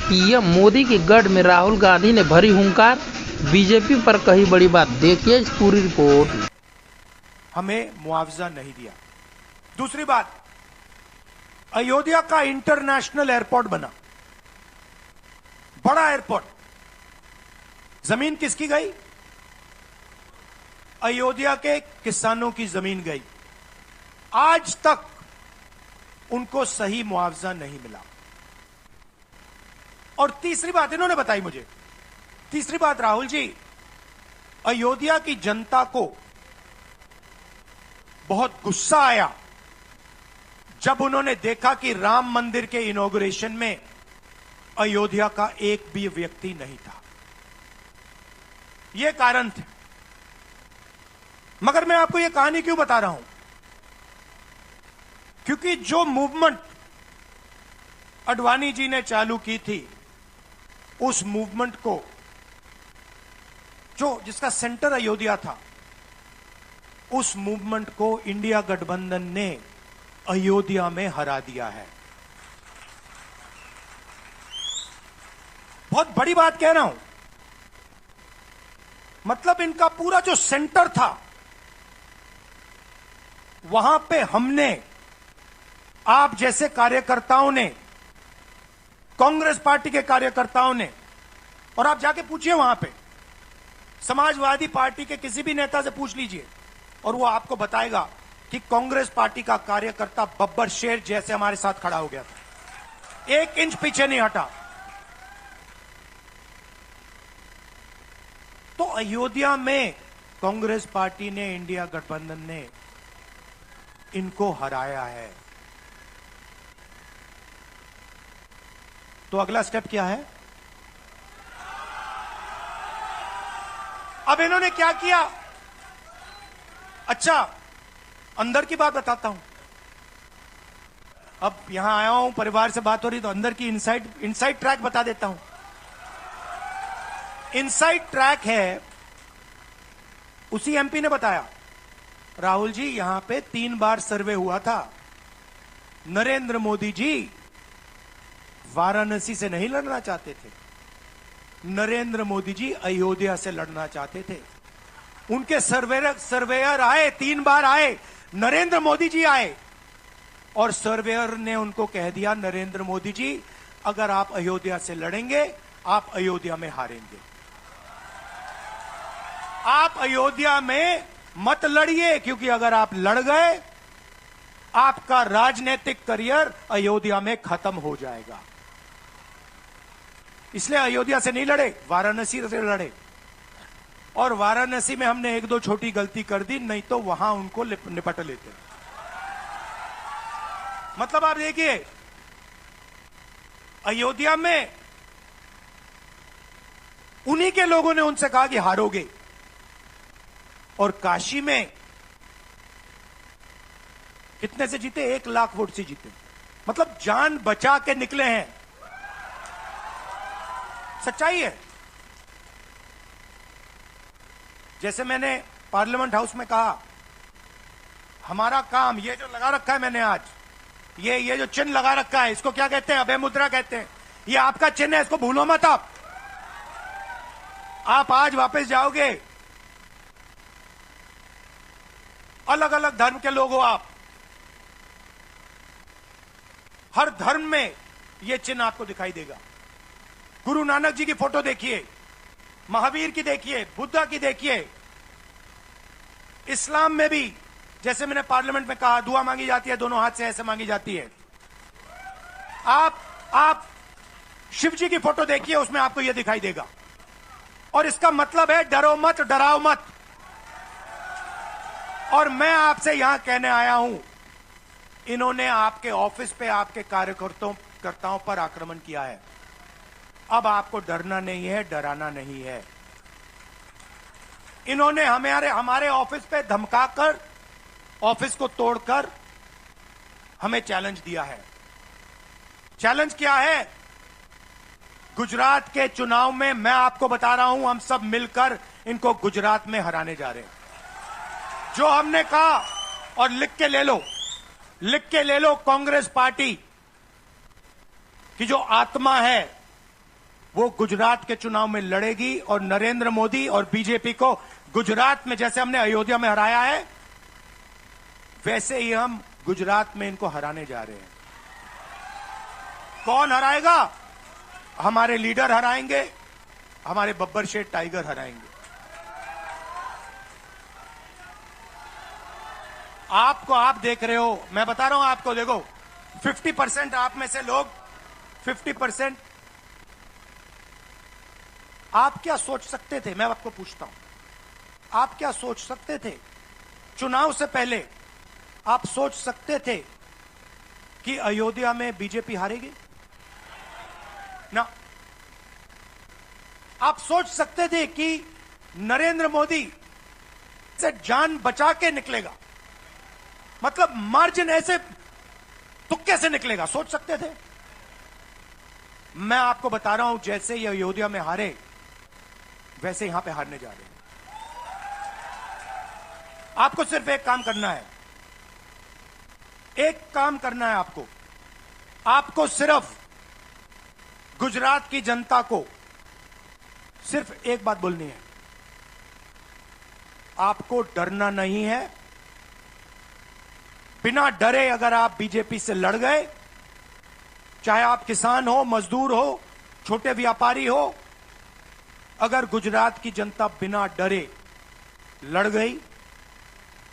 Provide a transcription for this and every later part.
PM Modi के गढ़ में राहुल गांधी ने भरी हुंकार, बीजेपी पर कही बड़ी बात। देखिए इस पूरी रिपोर्ट। हमें मुआवजा नहीं दिया। दूसरी बात, अयोध्या का इंटरनेशनल एयरपोर्ट बना, बड़ा एयरपोर्ट, जमीन किसकी गई? अयोध्या के किसानों की जमीन गई। आज तक उनको सही मुआवजा नहीं मिला। और तीसरी बात इन्होंने बताई मुझे, तीसरी बात राहुल जी, अयोध्या की जनता को बहुत गुस्सा आया जब उन्होंने देखा कि राम मंदिर के इनॉग्रेशन में अयोध्या का एक भी व्यक्ति नहीं था। यह कारण थे। मगर मैं आपको यह कहानी क्यों बता रहा हूं? क्योंकि जो मूवमेंट अडवाणी जी ने चालू की थी, उस मूवमेंट को जिसका सेंटर अयोध्या था, उस मूवमेंट को इंडिया गठबंधन ने अयोध्या में हरा दिया है। बहुत बड़ी बात कह रहा हूं। मतलब इनका पूरा जो सेंटर था, वहां पे हमने, आप जैसे कार्यकर्ताओं ने, कांग्रेस पार्टी के कार्यकर्ताओं ने, और आप जाके पूछिए वहां पे, समाजवादी पार्टी के किसी भी नेता से पूछ लीजिए और वो आपको बताएगा कि कांग्रेस पार्टी का कार्यकर्ता बब्बर शेर जैसे हमारे साथ खड़ा हो गया था, 1 इंच पीछे नहीं हटा। तो अयोध्या में कांग्रेस पार्टी ने, इंडिया गठबंधन ने इनको हराया है। तो अगला स्टेप क्या है? अब इन्होंने क्या किया? अच्छा, अंदर की बात बताता हूं। अब यहां आया हूं, परिवार से बात हो रही, तो अंदर की इनसाइड ट्रैक बता देता हूं। इनसाइड ट्रैक है, उसी एमपी ने बताया, राहुल जी यहां पे 3 बार सर्वे हुआ था। नरेंद्र मोदी जी वाराणसी से नहीं लड़ना चाहते थे, नरेंद्र मोदी जी अयोध्या से लड़ना चाहते थे। उनके सर्वेयर आए, 3 बार आए, नरेंद्र मोदी जी आए, और सर्वेयर ने उनको कह दिया, नरेंद्र मोदी जी अगर आप अयोध्या से लड़ेंगे, आप अयोध्या में हारेंगे। आप अयोध्या में मत लड़िए, क्योंकि अगर आप लड़ गए, आपका राजनीतिक करियर अयोध्या में खत्म हो जाएगा। इसलिए अयोध्या से नहीं लड़े, वाराणसी से लड़े। और वाराणसी में हमने 1-2 छोटी गलती कर दी, नहीं तो वहां उनको निपट लेते। मतलब आप देखिए, अयोध्या में उन्हीं के लोगों ने उनसे कहा कि हारोगे, और काशी में कितने से जीते? 1 लाख वोट से जीते। मतलब जान बचा के निकले हैं। सच्चाई है। जैसे मैंने पार्लियामेंट हाउस में कहा, हमारा काम, ये जो लगा रखा है मैंने आज, ये जो चिन्ह लगा रखा है, इसको क्या कहते हैं? अभय मुद्रा कहते हैं। ये आपका चिन्ह है, इसको भूलो मत। आप आज वापस जाओगे, अलग अलग धर्म के लोग हो आप, हर धर्म में यह चिन्ह आपको दिखाई देगा। गुरु नानक जी की फोटो देखिए, महावीर की देखिए, बुद्धा की देखिए। इस्लाम में भी, जैसे मैंने पार्लियामेंट में कहा, दुआ मांगी जाती है, दोनों हाथ से ऐसे मांगी जाती है। आप शिव जी की फोटो देखिए, उसमें आपको यह दिखाई देगा। और इसका मतलब है डरो मत, डराओ मत। और मैं आपसे यहां कहने आया हूं, इन्होंने आपके ऑफिस पे, आपके कार्यकर्ताओं पर आक्रमण किया है। अब आपको डरना नहीं है, डराना नहीं है। इन्होंने हमारे ऑफिस पे धमकाकर, ऑफिस को तोड़कर हमें चैलेंज दिया है। चैलेंज क्या है? गुजरात के चुनाव में मैं आपको बता रहा हूं, हम सब मिलकर इनको गुजरात में हराने जा रहे हैं। जो हमने कहा, और लिख के ले लो, कांग्रेस पार्टी की जो आत्मा है, वो गुजरात के चुनाव में लड़ेगी और नरेंद्र मोदी और बीजेपी को गुजरात में जैसे हमने अयोध्या में हराया है, वैसे ही हम गुजरात में इनको हराने जा रहे हैं। कौन हराएगा? हमारे लीडर हराएंगे, हमारे बब्बर शेठ टाइगर हराएंगे। आपको, आप देख रहे हो, मैं बता रहा हूं आपको, देखो 50% आप में से लोग 50% आप क्या सोच सकते थे? मैं आपको पूछता हूं, आप क्या सोच सकते थे? चुनाव से पहले आप सोच सकते थे कि अयोध्या में बीजेपी हारेगी? ना। आप सोच सकते थे कि नरेंद्र मोदी से जान बचा के निकलेगा, मतलब मार्जिन ऐसे तुक्के से निकलेगा? सोच सकते थे? मैं आपको बता रहा हूं, जैसे ये अयोध्या में हारे, वैसे यहां पे हारने जा रहे हैं। आपको सिर्फ एक काम करना है, एक काम करना है आपको। आपको सिर्फ गुजरात की जनता को सिर्फ एक बात बोलनी है, आपको डरना नहीं है। बिना डरे अगर आप बीजेपी से लड़ गए, चाहे आप किसान हो, मजदूर हो, छोटे व्यापारी हो, अगर गुजरात की जनता बिना डरे लड़ गई,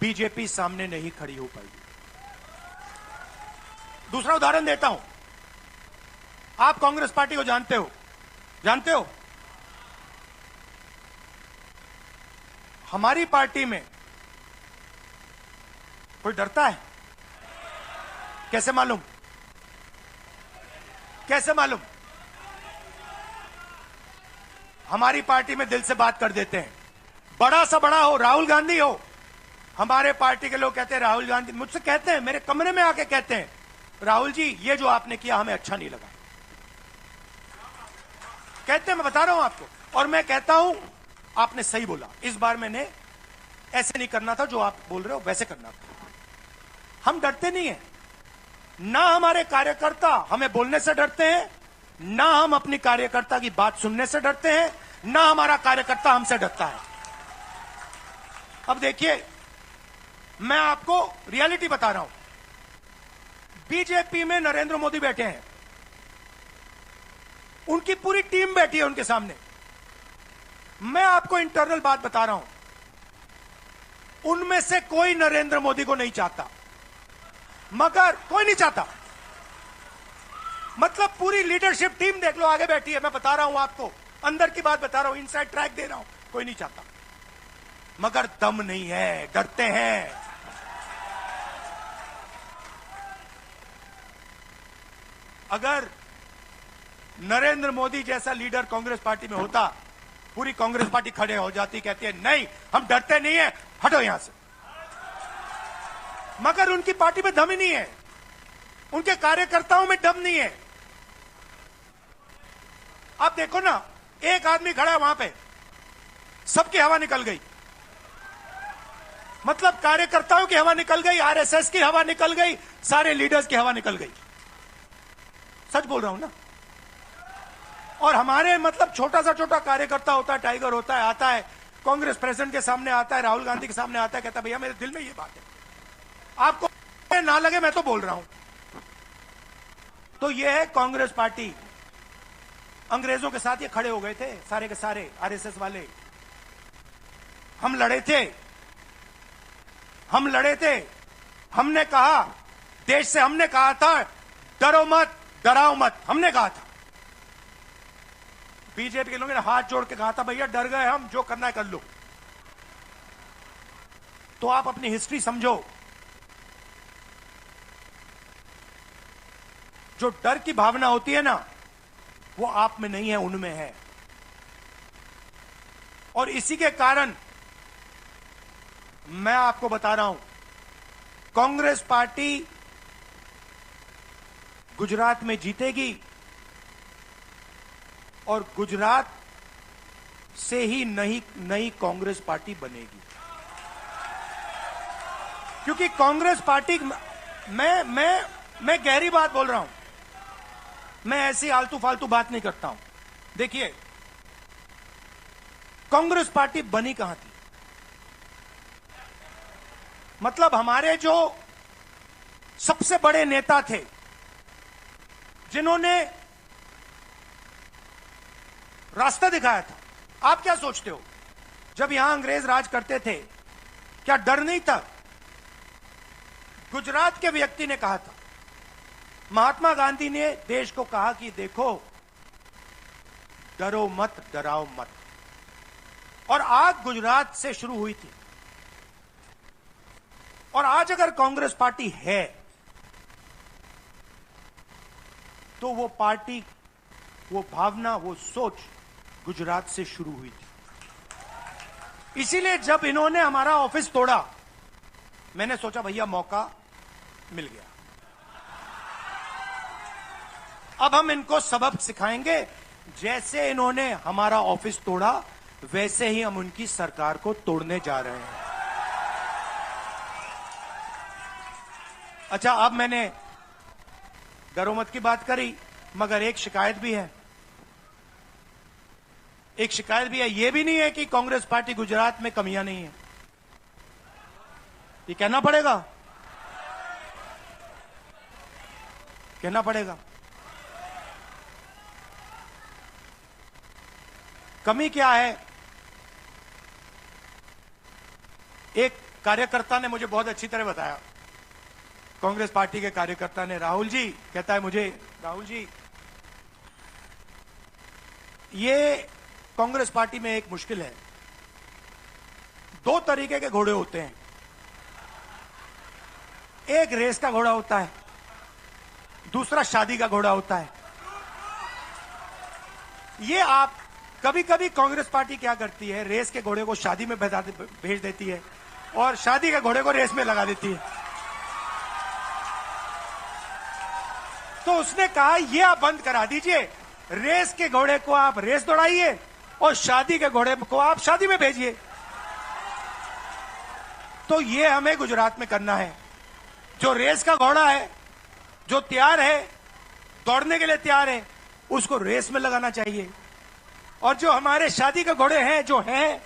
बीजेपी सामने नहीं खड़ी हो पाएगी। दूसरा उदाहरण देता हूं। आप कांग्रेस पार्टी को जानते हो? जानते हो? हमारी पार्टी में कोई डरता है? कैसे मालूम? कैसे मालूम? हमारी पार्टी में दिल से बात कर देते हैं। बड़ा सा बड़ा हो, राहुल गांधी हो, हमारे पार्टी के लोग कहते हैं राहुल गांधी, मुझसे कहते हैं, मेरे कमरे में आके कहते हैं, राहुल जी ये जो आपने किया हमें अच्छा नहीं लगा। कहते हैं, मैं बता रहा हूं आपको, और मैं कहता हूं आपने सही बोला, इस बार मैंने ऐसे नहीं करना था, जो आप बोल रहे हो वैसे करना था। हम डरते नहीं है, ना हमारे कार्यकर्ता हमें बोलने से डरते हैं, ना हम अपनी कार्यकर्ता की बात सुनने से डरते हैं, ना हमारा कार्यकर्ता हमसे डरता है। अब देखिए, मैं आपको रियलिटी बता रहा हूं। बीजेपी में नरेंद्र मोदी बैठे हैं, उनकी पूरी टीम बैठी है उनके सामने। मैं आपको इंटरनल बात बता रहा हूं, उनमें से कोई नरेंद्र मोदी को नहीं चाहता, मगर कोई नहीं चाहता, मतलब पूरी लीडरशिप टीम देख लो आगे बैठी है। मैं बता रहा हूं आपको, अंदर की बात बता रहा हूं, इनसाइड ट्रैक दे रहा हूं, कोई नहीं चाहता, मगर दम नहीं है, डरते हैं। अगर नरेंद्र मोदी जैसा लीडर कांग्रेस पार्टी में होता, पूरी कांग्रेस पार्टी खड़े हो जाती, कहती है नहीं हम डरते नहीं है, हटो यहां से। मगर उनकी पार्टी में दम ही नहीं है, उनके कार्यकर्ताओं में दम नहीं है। आप देखो ना, एक आदमी खड़ा है वहां पे, सबकी हवा निकल गई, मतलब कार्यकर्ताओं की हवा निकल गई, आरएसएस की हवा निकल गई, सारे लीडर्स की हवा निकल गई। सच बोल रहा हूं ना। और हमारे मतलब छोटा सा छोटा कार्यकर्ता होता है, टाइगर होता है, आता है कांग्रेस प्रेसिडेंट के सामने, आता है राहुल गांधी के सामने, आता है, कहता है भैया मेरे दिल में ये बात है, आपको ना लगे मैं तो बोल रहा हूं। तो ये है कांग्रेस पार्टी। अंग्रेजों के साथ ये खड़े हो गए थे सारे के सारे आरएसएस वाले। हम लड़े थे, हम लड़े थे, हमने कहा, देश से हमने कहा था डरो मत, डराओ मत, हमने कहा था। बीजेपी के लोगों ने हाथ जोड़ के कहा था भैया डर गए हम, जो करना है कर लो। तो आप अपनी हिस्ट्री समझो, जो डर की भावना होती है ना, वो आप में नहीं है, उनमें है। और इसी के कारण मैं आपको बता रहा हूं, कांग्रेस पार्टी गुजरात में जीतेगी और गुजरात से ही नई कांग्रेस पार्टी बनेगी। क्योंकि कांग्रेस पार्टी, मैं गहरी बात बोल रहा हूं, मैं ऐसी आलतू फालतू बात नहीं करता हूं। देखिए, कांग्रेस पार्टी बनी कहां थी? मतलब हमारे जो सबसे बड़े नेता थे, जिन्होंने रास्ता दिखाया था। आप क्या सोचते हो, जब यहां अंग्रेज राज करते थे, क्या डर नहीं था? गुजरात के व्यक्ति ने कहा था, महात्मा गांधी ने देश को कहा कि देखो, डरो मत, डराओ मत। और आग गुजरात से शुरू हुई थी। और आज अगर कांग्रेस पार्टी है, तो वो पार्टी, वो भावना, वो सोच गुजरात से शुरू हुई थी। इसीलिए जब इन्होंने हमारा ऑफिस तोड़ा, मैंने सोचा भैया मौका मिल गया, अब हम इनको सबक सिखाएंगे। जैसे इन्होंने हमारा ऑफिस तोड़ा, वैसे ही हम उनकी सरकार को तोड़ने जा रहे हैं। अच्छा, अब मैंने डरो मत की बात करी, मगर एक शिकायत भी है। एक शिकायत भी है। यह भी नहीं है कि कांग्रेस पार्टी गुजरात में कमियां नहीं है, ये कहना पड़ेगा, कहना पड़ेगा। कमी क्या है? एक कार्यकर्ता ने मुझे बहुत अच्छी तरह बताया, कांग्रेस पार्टी के कार्यकर्ता ने, राहुल जी, कहता है मुझे, राहुल जी, ये कांग्रेस पार्टी में एक मुश्किल है, दो तरीके के घोड़े होते हैं। एक रेस का घोड़ा होता है, दूसरा शादी का घोड़ा होता है। ये आप कभी कभी कांग्रेस पार्टी क्या करती है, रेस के घोड़े को शादी में भेज देती है और शादी के घोड़े को रेस में लगा देती है। तो उसने कहा ये आप बंद करा दीजिए, रेस के घोड़े को आप रेस दौड़ाइए और शादी के घोड़े को आप शादी में भेजिए। तो ये हमें गुजरात में करना है। जो रेस का घोड़ा है, जो तैयार है, दौड़ने के लिए तैयार है, उसको रेस में लगाना चाहिए। और जो हमारे शादी के घोड़े हैं, जो हैं,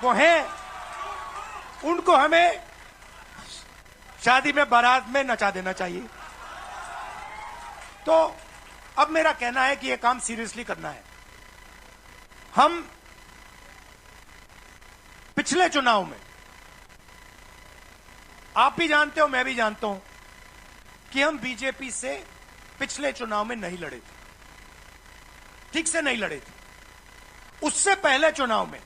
वो हैं, उनको हमें शादी में, बारात में नचा देना चाहिए। तो अब मेरा कहना है कि यह काम सीरियसली करना है। हम पिछले चुनाव में, आप भी जानते हो, मैं भी जानता हूं कि हम बीजेपी से पिछले चुनाव में नहीं लड़े थे, ठीक से नहीं लड़े थे। उससे पहले चुनाव में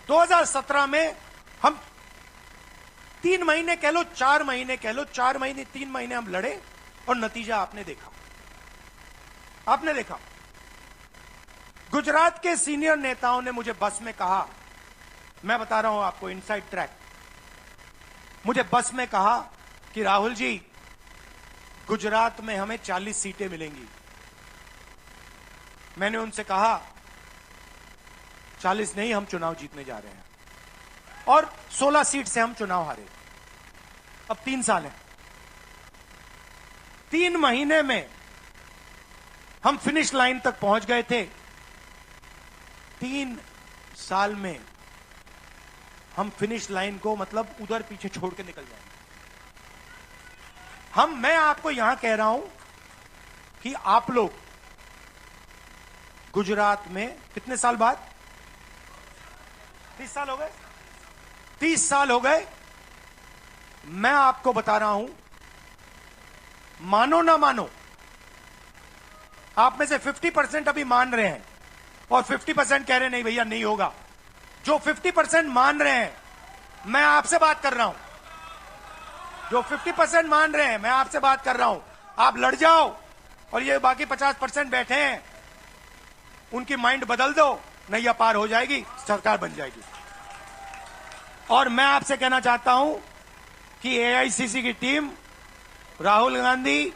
2017 में हम 3 महीने कह लो, 4 महीने कह लो, 4 महीने 3 महीने हम लड़े और नतीजा आपने देखा। आपने देखा, गुजरात के सीनियर नेताओं ने मुझे बस में कहा, मैं बता रहा हूं आपको इनसाइड ट्रैक, मुझे बस में कहा कि राहुल जी, गुजरात में हमें 40 सीटें मिलेंगी। मैंने उनसे कहा 40 नहीं, हम चुनाव जीतने जा रहे हैं। और 16 सीट से हम चुनाव हारे। अब 3 साल है, 3 महीने में हम फिनिश लाइन तक पहुंच गए थे। 3 साल में हम फिनिश लाइन को, मतलब उधर पीछे छोड़ के निकल जाएंगे। मैं आपको यहां कह रहा हूं कि आप लोग गुजरात में कितने साल बाद, 30 साल हो गए, 30 साल हो गए, मैं आपको बता रहा हूं, मानो ना मानो, आप में से 50% अभी मान रहे हैं और 50% कह रहे नहीं भैया नहीं होगा। जो 50% मान रहे हैं, मैं आपसे बात कर रहा हूं, जो 50% मान रहे हैं, मैं आपसे बात कर रहा हूं, आप लड़ जाओ और ये बाकी 50% बैठे हैं, उनकी माइंड बदल दो, नैया पार हो जाएगी, सरकार बन जाएगी। और मैं आपसे कहना चाहता हूं कि एआईसीसी की टीम, राहुल गांधी,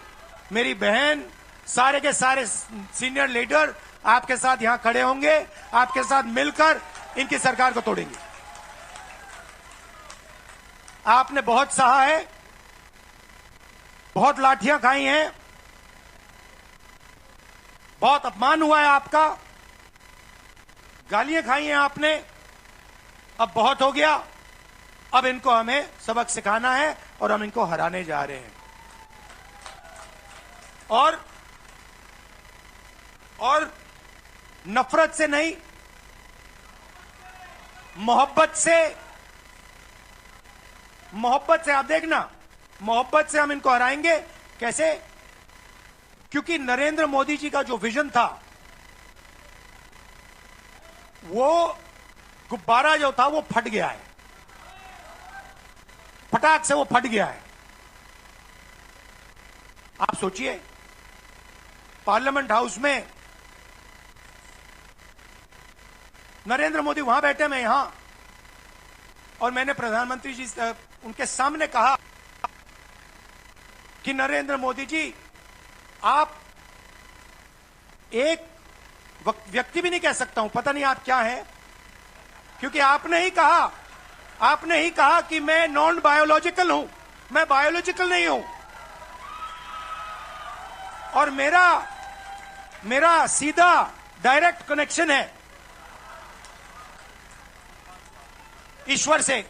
मेरी बहन, सारे के सारे सीनियर लीडर आपके साथ यहां खड़े होंगे, आपके साथ मिलकर इनकी सरकार को तोड़ेंगे। आपने बहुत सहा है, बहुत लाठियां खाई हैं, बहुत अपमान हुआ है आपका, गालियां खाई हैं आपने, अब बहुत हो गया। अब इनको हमें सबक सिखाना है और हम इनको हराने जा रहे हैं। और नफरत से नहीं, मोहब्बत से आप देखना, मोहब्बत से हम इनको हराएंगे। कैसे? क्योंकि नरेंद्र मोदी जी का जो विजन था, वो गुब्बारा जो था वो फट गया है, फटाक से वो फट गया है। आप सोचिए, पार्लियामेंट हाउस में नरेंद्र मोदी वहां बैठे, मैं यहां, और मैंने प्रधानमंत्री जी उनके सामने कहा कि नरेंद्र मोदी जी, आप एक व्यक्ति भी नहीं कह सकता हूं, पता नहीं आप क्या हैं, क्योंकि आपने ही कहा कि मैं नॉन बायोलॉजिकल हूं, मैं बायोलॉजिकल नहीं हूं, और मेरा सीधा डायरेक्ट कनेक्शन है ईश्वर से।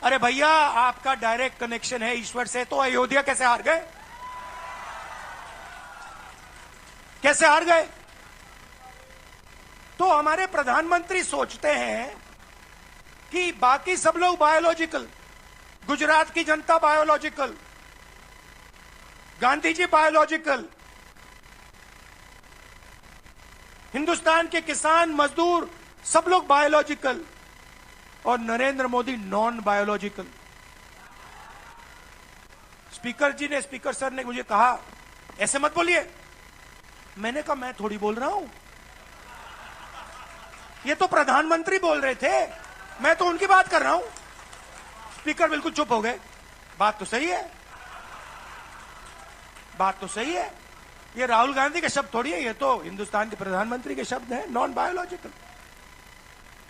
अरे भैया, आपका डायरेक्ट कनेक्शन है ईश्वर से, तो अयोध्या कैसे हार गए? कैसे हार गए? तो हमारे प्रधानमंत्री सोचते हैं कि बाकी सब लोग बायोलॉजिकल, गुजरात की जनता बायोलॉजिकल, गांधी जी बायोलॉजिकल, हिंदुस्तान के किसान मजदूर सब लोग बायोलॉजिकल, और Narendra Modi non biological. Speaker sir ने मुझे कहा, ऐसे मत बोलिए। मैंने कहा, मैं थोड़ी बोल रहा हूं, ये तो प्रधानमंत्री बोल रहे थे, मैं तो उनकी बात कर रहा हूं। स्पीकर बिल्कुल चुप हो गए। बात तो सही है, बात तो सही है, ये राहुल गांधी के शब्द थोड़ी है, ये तो हिंदुस्तान के प्रधानमंत्री के शब्द हैं, नॉन बायोलॉजिकल।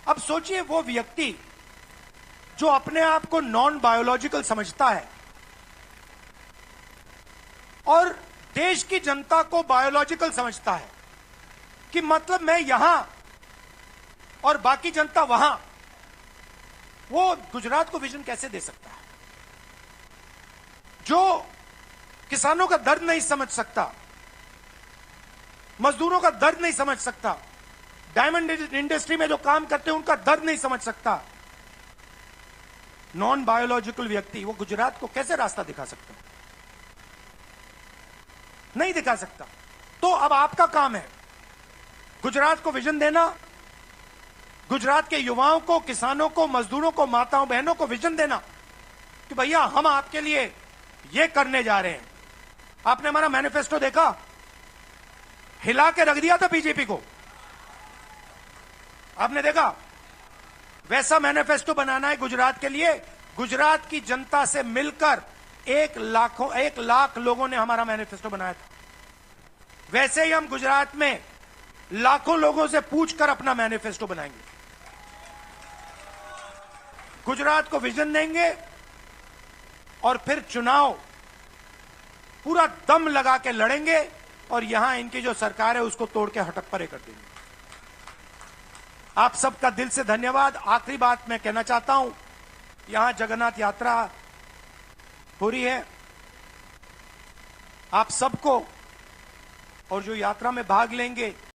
अब सोचिए, वो व्यक्ति जो अपने आप को नॉन बायोलॉजिकल समझता है और देश की जनता को बायोलॉजिकल समझता है, कि मतलब मैं यहां और बाकी जनता वहां, वो गुजरात को विजन कैसे दे सकता है? जो किसानों का दर्द नहीं समझ सकता, मजदूरों का दर्द नहीं समझ सकता, डायमंड इंडस्ट्री में जो काम करते हैं उनका दर्द नहीं समझ सकता, नॉन बायोलॉजिकल व्यक्ति वो गुजरात को कैसे रास्ता दिखा सकता? नहीं दिखा सकता। तो अब आपका काम है गुजरात को विजन देना, गुजरात के युवाओं को, किसानों को, मजदूरों को, माताओं बहनों को विजन देना कि भैया हम आपके लिए ये करने जा रहे हैं। आपने हमारा मैनिफेस्टो देखा, हिला के रख दिया था बीजेपी को, आपने देखा? वैसा मैनिफेस्टो बनाना है गुजरात के लिए। गुजरात की जनता से मिलकर 1 लाख लोगों ने हमारा मैनिफेस्टो बनाया था। वैसे ही हम गुजरात में लाखों लोगों से पूछकर अपना मैनिफेस्टो बनाएंगे, गुजरात को विजन देंगे, और फिर चुनाव पूरा दम लगा के लड़ेंगे, और यहां इनकी जो सरकार है उसको तोड़ के हटक परे कर देंगे। आप सबका दिल से धन्यवाद। आखिरी बात मैं कहना चाहता हूं, यहां जगन्नाथ यात्रा हो रही है, आप सबको, और जो यात्रा में भाग लेंगे